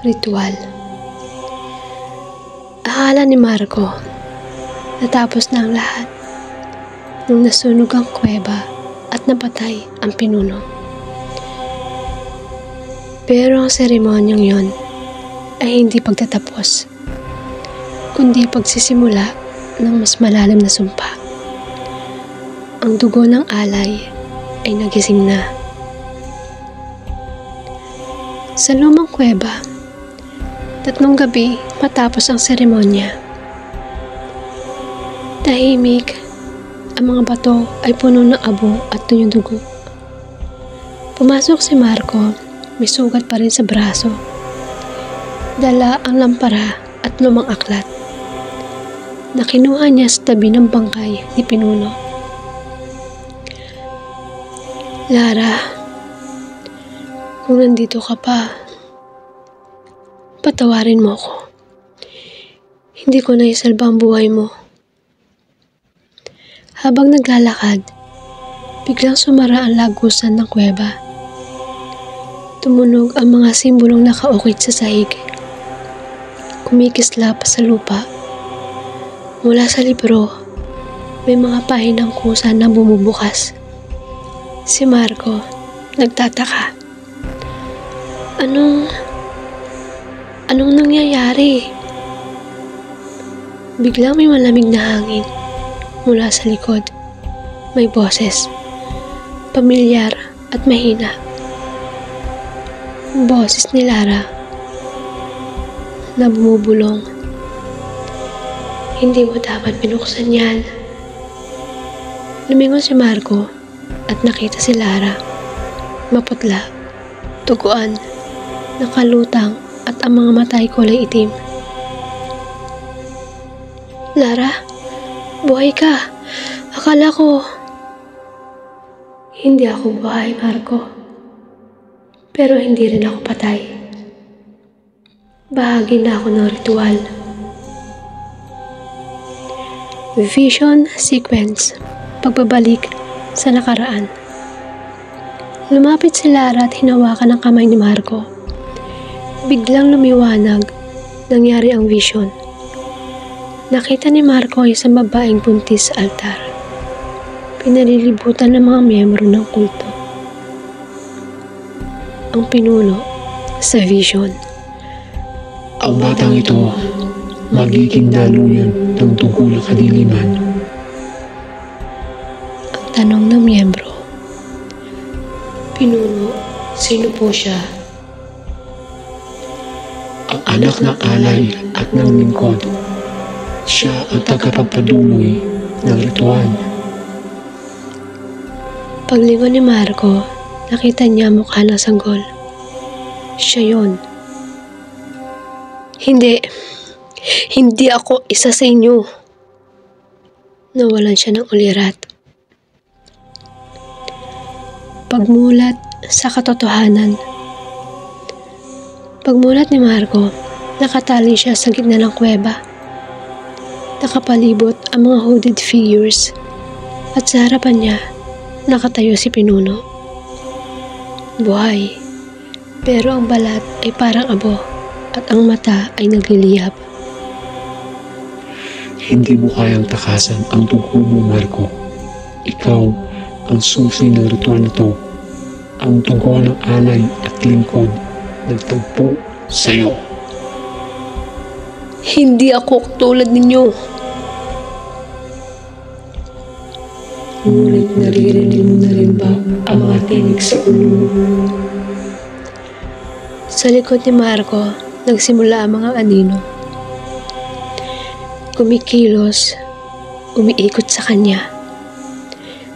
Ritual. Akala ni Marco, natapos na ang lahat nung nasunog ang kuweba at napatay ang pinuno. Pero ang seremonyang yon ay hindi pagtatapos, kundi pagsisimula ng mas malalim na sumpa. Ang dugo ng alay ay nagising na. Sa lumang kuweba, 3 gabi matapos ang seremonya, tahimik, ang mga bato ay puno ng abo at tuyong dugo. Pumasok si Marco, may sugat pa rin sa braso. Dala ang lampara at lumang aklat na kinuha niya sa tabi ng bangkay ni Pinuno. Lara, kung nandito ka pa, patawarin mo ako. Hindi ko naisalba ang buhay mo. Habang naglalakad, biglang sumara ang lagusan ng kuweba. Tumunog ang mga simbolong nakaukit sa sahig. Kumikislap sa lupa. Mula sa libro, may mga pahinang kusa na bumubukas. Si Marco, nagtataka. Anong nangyayari? Biglang may malamig na hangin mula sa likod. May boses, pamilyar at mahina. Boses ni Lara na bumubulong. Hindi mo dapat binuksan yan. Lumingon si Marco at nakita si Lara. Maputla, tuguan, nakalutang at ang mga mata ay kulay itim. Lara, buhay ka. Akala ko. Hindi ako buhay, Marco. Pero hindi rin ako patay. Bahagi na ako ng ritual. Vision sequence. Pagbabalik sa nakaraan. Lumapit si Lara at hinawakan ang kamay ni Marco. Biglang lumiwanag. Nangyari ang vision. Nakita ni Marco ang isang babaeng buntis sa altar. Pinalilibutan ng mga miyembro ng kulto. Ang pinuno sa vision. Ang batang ito magiging daluyan ng dugo ng kadiliman. Ang tanong ng miyembro. Pinuno, sino po siya? Ang anak ng alay at ng lingkod. Siya ang tagapagpatuloy ng ritual. Paglingon ni Marco, nakita niya mukha ng sanggol. Siya yon. Hindi ako isa sa inyo. Nawalan siya ng ulirat. Pagmulat sa katotohanan. Pagmulat ni Marco, nakatali siya sa gitna ng kuweba. Nakapalibot ang mga hooded figures at sa harapan niya, nakatayo si Pinuno. Buhay, pero ang balat ay parang abo at ang mata ay nagliliyab. Hindi mo kayang takasan ang dugo mo, Marco. Ikaw ang susi ng ritual na to. Ang dugo ng alay at lingkod nagtagpo sa'yo. Hindi ako tulad ninyo. Ngunit naririnig mo na rin ba ang mga tinig sa ulo mo? Sa likod ni Marco, nagsimula ang mga anino. Kumikilos, umiikot sa kanya.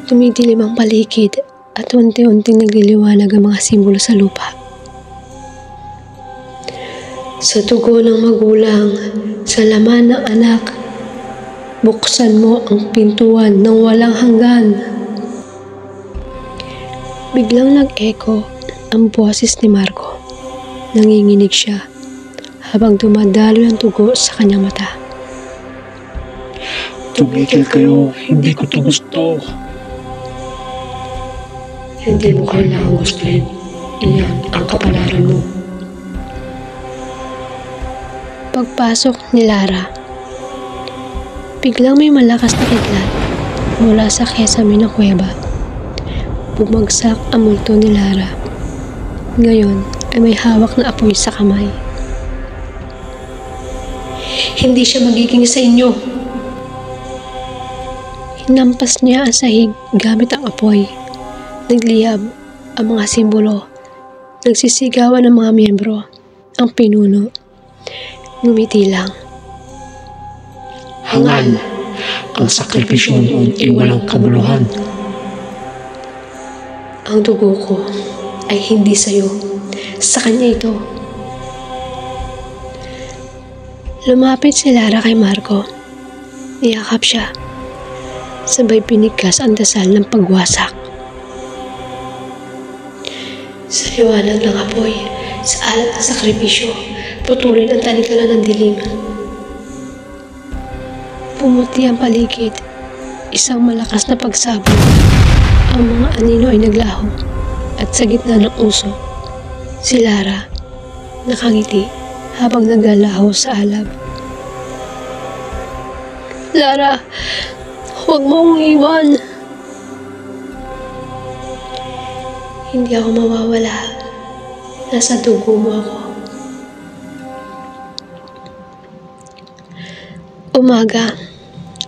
Tumidilim ang paligid at unti-unting nagliliwanag ang mga simbolo sa lupa. Sa dugo ng magulang, sa laman ng anak, buksan mo ang pintuan ng walang hanggan. Biglang nag-echo ang boses ni Marco. Nanginginig siya habang dumadaloy ang dugo sa kanyang mata. Tumigil kayo, hindi ko to gusto. Hindi mo kailangang gustuhin. Iyan ang kapalaran mo. Pagpasok ni Lara, biglang may malakas na kidlat mula sa kesame ng kuweba. Bumagsak ang multo ni Lara. Ngayon ay may hawak na apoy sa kamay. Hindi siya magiging sa inyo. Hinampas niya ang sahig gamit ang apoy. Nagliyab ang mga simbolo. Nagsisigawan ang mga miyembro. Ang pinuno ngumiti lang. Hangal, ang sakripisyo noon ay walang kabuluhan. Ang dugo ko ay hindi sa'yo. Sa kanya ito. Lumapit si Lara kay Marco. Niyakap siya. Sabay pinigkas ang dasal ng pagwasak. Sa liwanag ng apoy, sa alat ng sakripisyo, putulin ang talikalan ng dilim. Pumuti ang paligid. Isang malakas na pagsabog. Ang mga anino ay naglaho. At sa gitna ng usok, si Lara nakangiti habang naglalaho sa alab. Lara, huwag mo akong iwan. Hindi ako mawawala. Nasa dugo mo ako. Umaga,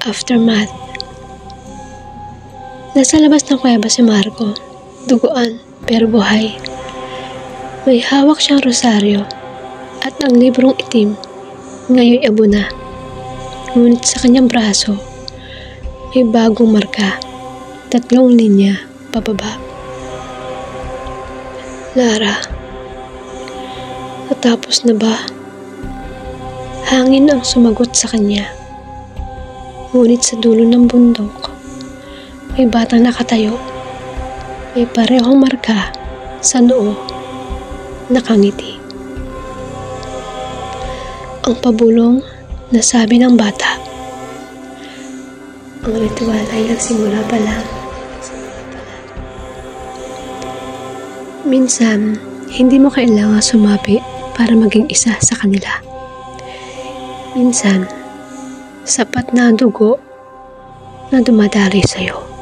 aftermath. Nasa labas ng kuweba si Marco, duguan pero buhay. May hawak siyang rosaryo at ang librong itim ngayon abo na. Ngunit sa kanyang braso, may bagong marka, 3 linya pababa. Lara, natapos na ba? Hangin ang sumagot sa kanya. Ngunit sa dulo ng bundok, may batang nakatayo. May parehong marka sa noo, nakangiti. Ang pabulong na sabi ng bata, ang ritual ay nagsimula pa lang. Minsan, hindi mo kailangan sumapi para maging isa sa kanila. Minsan, sapat na ang dugo na dumadaloy sa'yo.